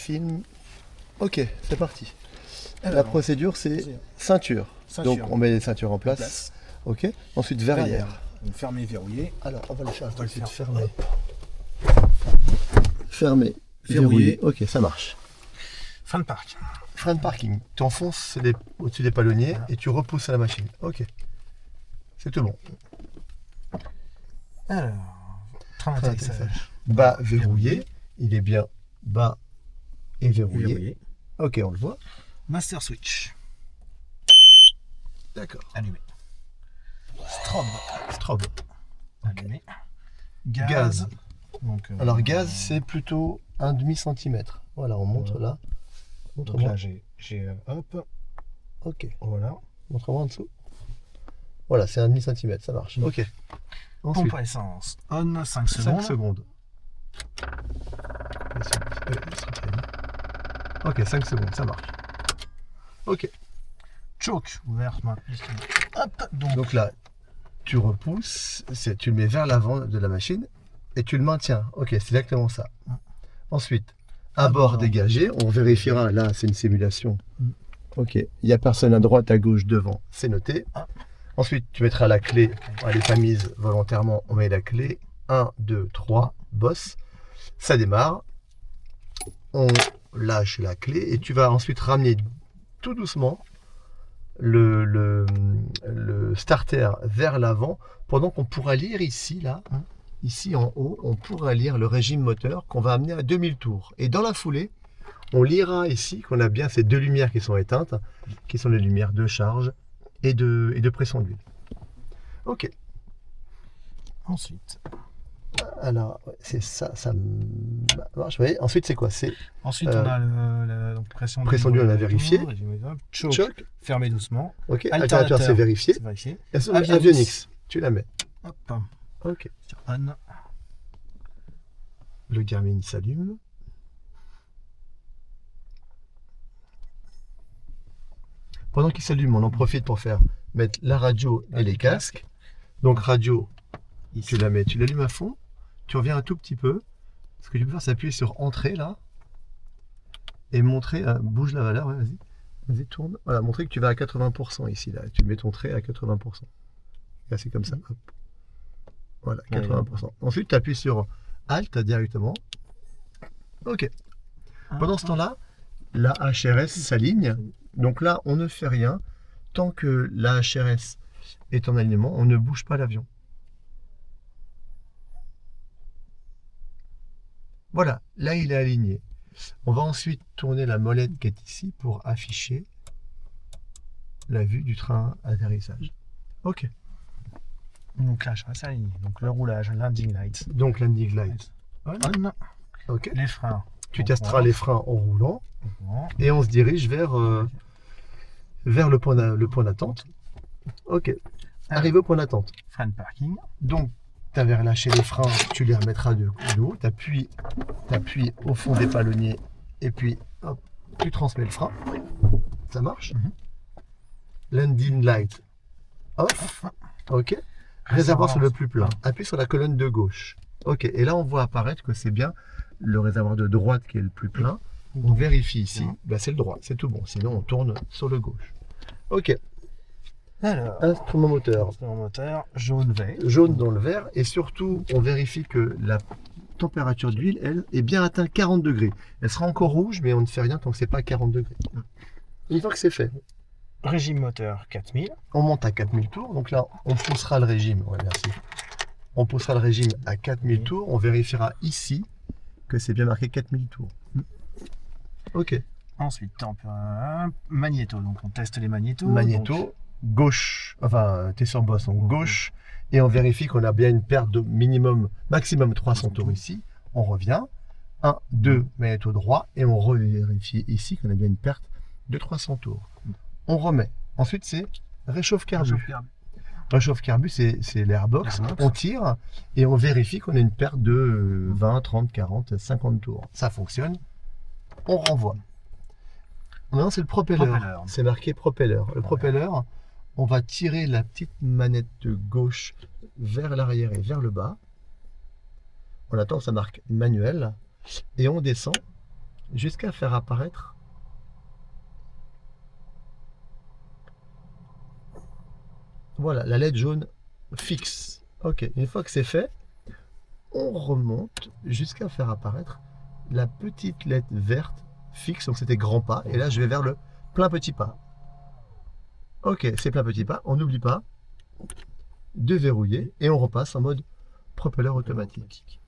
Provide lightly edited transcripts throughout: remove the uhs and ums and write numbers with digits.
film. Ok, c'est parti. La Alors, procédure, c'est ceinture. Ceinture. Donc on met les ceintures en place. place. Ok. Ensuite verrière. Donc, fermé, verrouillé. Alors on va le faire. On va le faire. Fermer. Fermer. Verrouiller. Verrouiller. Ok, ça marche. Fin de parc. Frein de parking. Tu enfonces au-dessus des palonniers et tu repousses à la machine. Ok. C'est tout bon. Alors, train d'atterrissage. Bas verrouillé. Il est bien bas et verrouillé. Verrouillé. Ok, on le voit. Master switch. D'accord. Allumé. Strobe. Strobe. Allumé. Gaz. Donc, Alors gaz, c'est plutôt un demi-centimètre. Voilà, on montre là. donc Montre-moi. là, j'ai hop. Ok. Voilà. Montre-moi en dessous. Voilà, c'est un demi-centimètre, ça marche. Ok. Ensuite, Pompe à essence. On 5 5 secondes. secondes. Ok, 5 secondes, ça marche. Ok. Choke. Ouverte main. Hop. Donc là, tu repousses, tu le mets vers l'avant de la machine et tu le maintiens. Ok, c'est exactement ça. Ensuite, à bord dégagé, on vérifiera. Là, c'est une simulation. Ok, il n'y a personne à droite, à gauche, devant, c'est noté. Ensuite, tu mettras la clé. Elle n'est pas mise volontairement, on met la clé. 1, 2, 3, boss. Ça démarre. On lâche la clé et tu vas ensuite ramener tout doucement le starter vers l'avant pendant qu'on pourra lire ici, là, ici en haut, on pourra lire le régime moteur qu'on va amener à 2000 tours. Et dans la foulée, on lira ici qu'on a bien ces deux lumières qui sont éteintes, qui sont les lumières de charge et de pression d'huile. Ok. Ensuite. Alors, c'est ça, ça marche. Vous voyez, ensuite, c'est quoi? C'est Ensuite, on a donc pression d'huile, on a vérifié. Choke. choc. Fermé doucement. Ok. Alternateur, c'est vérifié. C'est vérifié. Avionics, tu la mets. Hop. Ok. Sur on. Le Garmin s'allume. Pendant qu'il s'allume, on en profite pour mettre la radio et les casques. Donc radio, tu la mets, tu l'allumes à fond. Tu reviens un tout petit peu. Ce que tu peux faire, c'est appuyer sur entrée là et montrer. Bouge la valeur, ouais, vas-y. Vas-y, tourne. Voilà, montrer que tu vas à 80% ici là. Tu mets ton trait à 80%. Là, c'est comme ça. Hop. Voilà, 80%. Ensuite, tu appuies sur Alt directement. Ok. Pendant ce temps-là, la HRS s'aligne. Donc là, on ne fait rien. Tant que la HRS est en alignement, on ne bouge pas l'avion. Voilà, là il est aligné. On va ensuite tourner la molette qui est ici pour afficher la vue du train atterrissage. Ok. Donc là, je reste aligné. Donc le roulage, landing lights. Donc landing light. On. Ok. Les freins. Tu testeras les freins en roulant et on se dirige vers le point d'attente. Ok. Arrivé au point d'attente. Frein de parking. Donc, tu avais relâché les freins, tu les remettras de haut. Tu appuies au fond des palonniers et puis hop, tu transmets le frein. Ça marche. Landing light off. Ok. Réservoir sur le plus plein. Appuie sur la colonne de gauche. Ok. Et là, on voit apparaître que c'est bien le réservoir de droite qui est le plus plein. On vérifie ici. Bah, c'est le droit. C'est tout bon. Sinon, on tourne sur le gauche. Ok. Alors, instrument moteur. Jaune, vert. Jaune dans le vert. Et surtout, on vérifie que la température d'huile, elle, est bien atteinte 40 degrés. Elle sera encore rouge, mais on ne fait rien tant que c'est pas 40 degrés. Une fois que c'est fait, Régime moteur 4000. on monte à 4000 tours. Donc là, on poussera le régime. Ouais, merci. On poussera le régime à 4000 tours. On vérifiera ici que c'est bien marqué 4000 tours. Ok. Ensuite, magnéto. Donc on teste les magnétos. Magnéto. Donc, gauche, enfin tu es sur bosse, donc gauche, et on vérifie qu'on a bien une perte de maximum 300 tours ici. On revient, 1, 2, magnéto droit, et on revérifie ici qu'on a bien une perte de 300 tours. On remet. Ensuite c'est réchauffe carbu. Réchauffe carbu, c'est l'airbox. On tire et on vérifie qu'on a une perte de 20, 30, 40, 50 tours. Ça fonctionne. On renvoie. Maintenant, c'est le propeller. C'est marqué propeller. Le propeller, on va tirer la petite manette de gauche vers l'arrière et vers le bas. On attend que ça marque manuel. Et on descend jusqu'à faire apparaître voilà, la LED jaune fixe. Ok, une fois que c'est fait, on remonte jusqu'à faire apparaître la petite LED verte fixe, donc c'était grand pas, et là je vais vers le plein petit pas. Ok, c'est plein petit pas, on n'oublie pas de verrouiller, et on repasse en mode propeller automatique.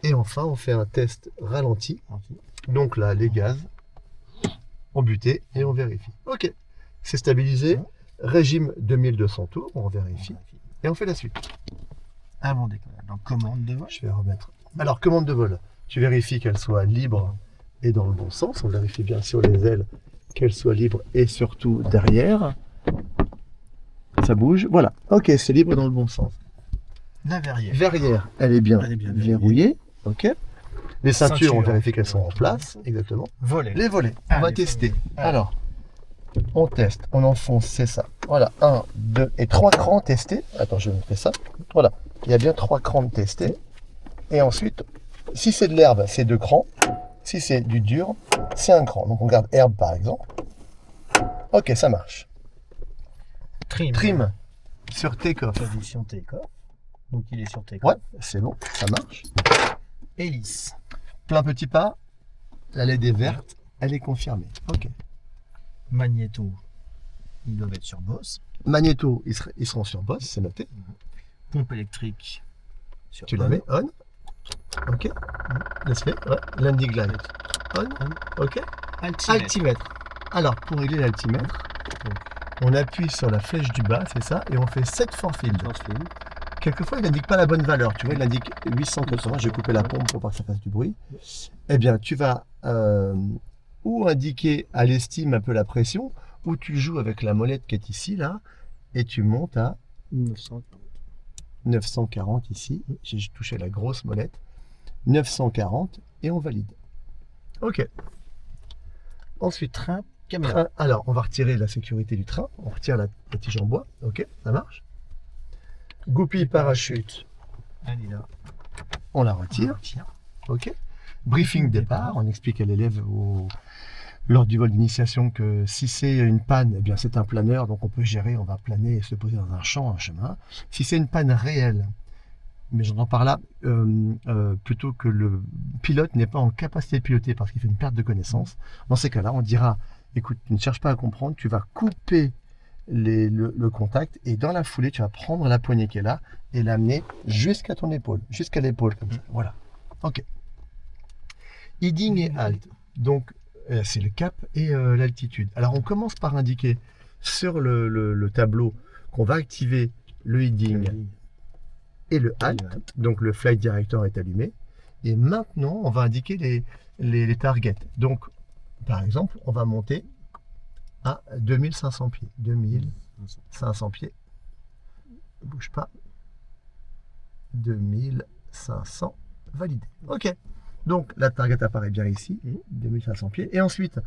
Et enfin, on fait un test ralenti, donc là, les gaz ont buté, et on vérifie. Ok, c'est stabilisé, régime 2200 tours, on vérifie, et on fait la suite. Avant décollage. Donc commande de vol. Je vais remettre. Alors, commande de vol, tu vérifies qu'elle soit libre et dans le bon sens. On vérifie bien sur les ailes qu'elle soit libre et surtout derrière. Ça bouge. Voilà. Ok, c'est libre dans le bon sens. La verrière. Verrière, elle est bien, verrouillée. Ok. Les ceintures, on Ceinture. vérifie qu'elles sont en place. Exactement. Volet. Les volets, on va Allez, tester. volets. Allez. Alors, on teste, on enfonce, c'est ça. Voilà, 1, 2 et 3 crans testés. Attends, je fais ça. Voilà, il y a bien 3 crans testés. Et ensuite, si c'est de l'herbe, c'est 2 crans. Si c'est du dur, c'est 1 cran. Donc on garde herbe par exemple. Ok, ça marche. Trim. Trim sur take-off. Position take-off. Donc il est sur take-off. Ouais, c'est bon, ça marche. Hélice. Plein petit pas, la LED est verte, elle est confirmée. Ok. Magnéto. Ils doivent être sur Boss. Magnéto, ils seront sur Boss, c'est noté. Pompe électrique. Sur Tu on. la mets on. Ok. Laisse-les. Ouais. Landing light. On. Ok. Altimètre. Altimètre. Alors, pour régler l'altimètre, on appuie sur la flèche du bas, c'est ça, et on fait 7 forfield. Quelquefois, il n'indique pas la bonne valeur. Tu vois, il indique 880. Je vais couper la pompe pour pas que ça fasse du bruit. Eh bien, tu vas ou indiquer à l'estime un peu la pression, ou tu joues avec la molette qui est ici, là, et tu montes à 940 ici. J'ai touché la grosse molette. 940 et on valide. Ok. Ensuite, Train. Caméra. alors, on va retirer la sécurité du train. On retire la tige en bois. Ok, ça marche. Goupille parachute, Elle est là. on la retire. Ok. Briefing départ. On explique à l'élève lors du vol d'initiation que si c'est une panne, eh bien c'est un planeur, donc on peut gérer, on va planer et se poser dans un champ, un chemin. Si c'est une panne réelle, mais j'entends par là plutôt que le pilote n'est pas en capacité de piloter parce qu'il fait une perte de connaissance, dans ces cas-là, on dira, écoute, tu ne cherches pas à comprendre, tu vas couper le contact et dans la foulée, tu vas prendre la poignée qui est là et l'amener jusqu'à ton épaule, jusqu'à l'épaule comme ça. Voilà. Ok. Heading et halt. Donc, c'est le cap et l'altitude. Alors, on commence par indiquer sur le tableau qu'on va activer le heading et le halt. Donc, le flight director est allumé. Et maintenant, on va indiquer les targets. Donc, par exemple, on va monter à 2500 pieds. 2500 pieds. Ne bouge pas. 2500 validé. Ok. Donc la target apparaît bien ici, 2500 pieds. Et ensuite,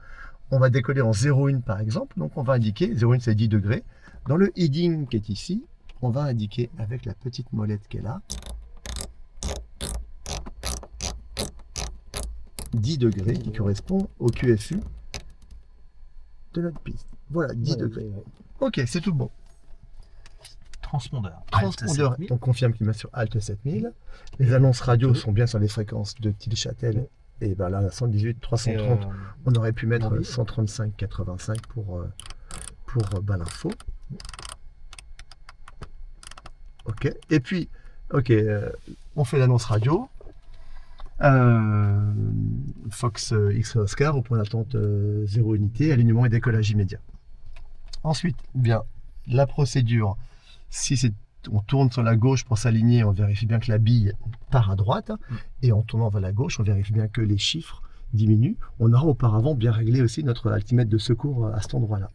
on va décoller en 0,1 par exemple. Donc on va indiquer, 0,1 c'est 10 degrés. Dans le heading qui est ici, on va indiquer avec la petite molette qui est là, 10 degrés qui correspond au QFU de notre piste. Voilà, 10 degrés. Ok, c'est tout bon. Transpondeur. Transpondeur, Alt 7000. on confirme qu'il met sur Alt 7000. Les annonces radio sont bien sur les fréquences de Tilchâtel. Et ben là, la 118, 330, on aurait pu mettre 135, 85 pour l'info. Ok. Et puis, ok, on fait l'annonce radio. Fox X Oscar au point d'attente 0 unité, alignement et décollage immédiat. Ensuite, bien, la procédure. Si on tourne sur la gauche pour s'aligner, on vérifie bien que la bille part à droite. Et en tournant vers la gauche, on vérifie bien que les chiffres diminuent. On aura auparavant bien réglé aussi notre altimètre de secours à cet endroit-là.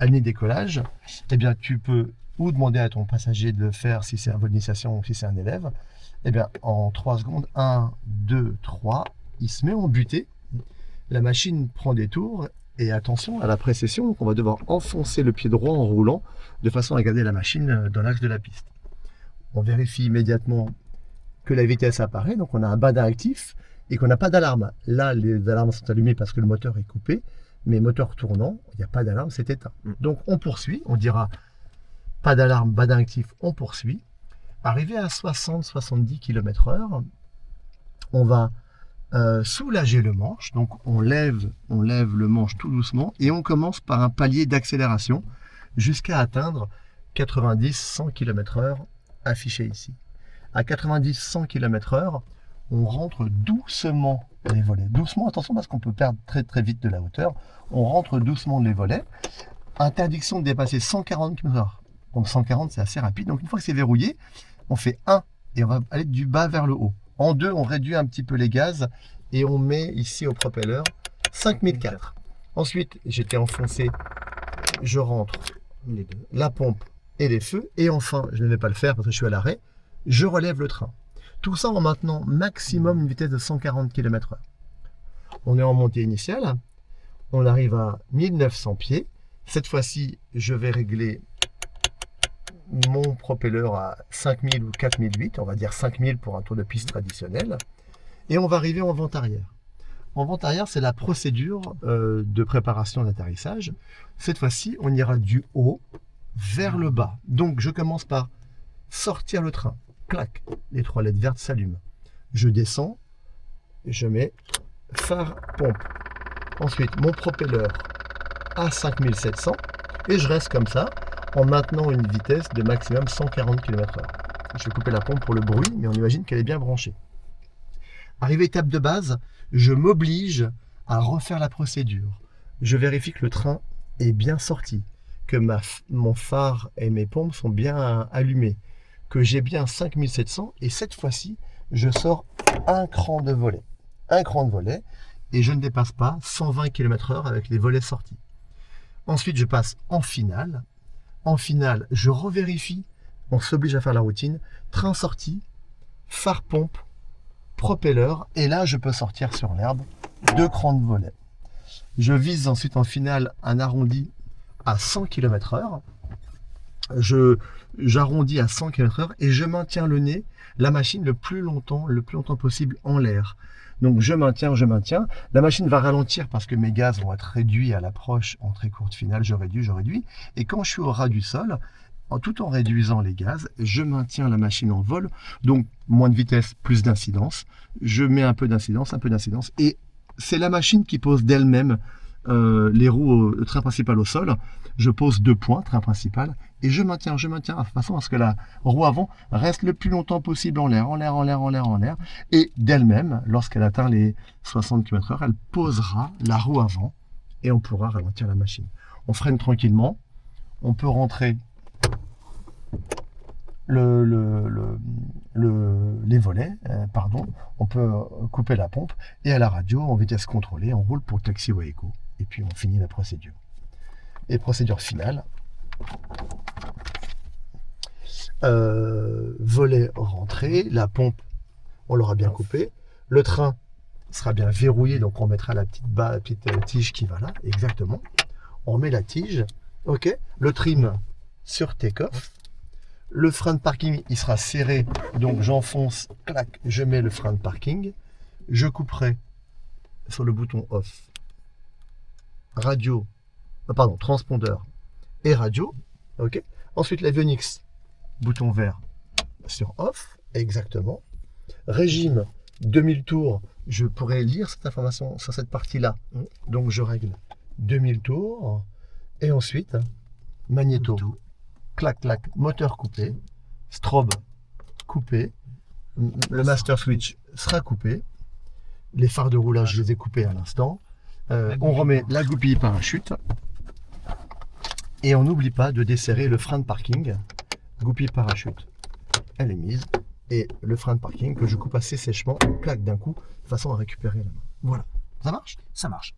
Année décollage, eh bien, tu peux ou demander à ton passager de le faire si c'est un vol d'initiation ou si c'est un élève. Eh bien, en 3 secondes, 1, 2, 3, il se met en butée. La machine prend des tours. Et attention à la précession, donc on va devoir enfoncer le pied droit en roulant de façon à garder la machine dans l'axe de la piste. On vérifie immédiatement que la vitesse apparaît, donc on a un bas directif et qu'on n'a pas d'alarme. Là, les alarmes sont allumées parce que le moteur est coupé, mais moteur tournant, il n'y a pas d'alarme, c'est éteint. Donc on poursuit, on dira pas d'alarme, pas d'actif, on poursuit. Arrivé à 60-70 km/h, on va soulager le manche, donc on lève le manche tout doucement et on commence par un palier d'accélération jusqu'à atteindre 90-100 km/h affiché ici. À 90-100 km/h, on rentre doucement les volets. Doucement, attention parce qu'on peut perdre très très vite de la hauteur. On rentre doucement les volets. Interdiction de dépasser 140 km/h. Donc 140 c'est assez rapide. Donc une fois que c'est verrouillé, on fait 1 et on va aller du bas vers le haut. En 2, on réduit un petit peu les gaz et on met ici au propeller 5004. Ensuite, j'étais enfoncé, je rentre les deux, la pompe et les feux. Et enfin, je ne vais pas le faire parce que je suis à l'arrêt, je relève le train. Tout ça en maintenant maximum une vitesse de 140 km/h. On est en montée initiale, on arrive à 1900 pieds. Cette fois-ci, je vais régler mon propeller à 5000 ou 4008, on va dire 5000 pour un tour de piste traditionnel. Et on va arriver en vente arrière. En vente arrière, c'est la procédure de préparation d'atterrissage. Cette fois-ci, on ira du haut vers le bas. Donc, je commence par sortir le train. Clac, les 3 LED vertes s'allument. Je descends, je mets phare pompe. Ensuite, mon propeller à 5700 et je reste comme ça en maintenant une vitesse de maximum 140 km/h. Je vais couper la pompe pour le bruit, mais on imagine qu'elle est bien branchée. Arrivé étape de base, je m'oblige à refaire la procédure. Je vérifie que le train est bien sorti, que mon phare et mes pompes sont bien allumées, que j'ai bien 5700 et cette fois-ci, je sors un cran de volet. Un cran de volet et je ne dépasse pas 120 km/h avec les volets sortis. Ensuite, je passe en finale. En finale, je revérifie, on s'oblige à faire la routine, train sorti, phare pompe, propeller, et là je peux sortir sur l'herbe, 2 crans de volet. Je vise ensuite en finale un arrondi à 100 km/h. J'arrondis à 100 km/h et je maintiens le nez, la machine le plus longtemps possible en l'air. Donc je maintiens. La machine va ralentir parce que mes gaz vont être réduits à l'approche en très courte finale. Je réduis. Et quand je suis au ras du sol, tout en réduisant les gaz, je maintiens la machine en vol. Donc moins de vitesse, plus d'incidence. Je mets un peu d'incidence. Et c'est la machine qui pose d'elle-même les roues, le train principal au sol. Je pose 2 points, train principal, et je maintiens de façon à ce que la roue avant reste le plus longtemps possible en l'air, et d'elle-même, lorsqu'elle atteint les 60 km/h, elle posera la roue avant et on pourra ralentir la machine. On freine tranquillement, on peut rentrer les volets, on peut couper la pompe et à la radio, en vitesse contrôlée, on roule pour taxi ou éco et puis on finit la procédure. Et procédure finale, volet rentré, la pompe on l'aura bien coupée, le train sera bien verrouillé, donc on mettra la petite tige qui va là, exactement, on met la tige, ok, le trim sur take-off, le frein de parking il sera serré, donc j'enfonce, clac, je mets le frein de parking, je couperai sur le bouton off, transpondeur et radio, ok. Ensuite l'avionics, bouton vert sur off, exactement. Régime 2000 tours, je pourrais lire cette information sur cette partie-là. Donc je règle 2000 tours et ensuite magnéto, clac clac, moteur coupé, strobe coupé, le master switch sera coupé, les phares de roulage je les ai coupés à l'instant. On remet la goupille parachute et on n'oublie pas de desserrer le frein de parking. Goupille parachute, elle est mise, et le frein de parking que je coupe assez sèchement, claque d'un coup, de façon à récupérer la main. Voilà, ça marche? Ça marche.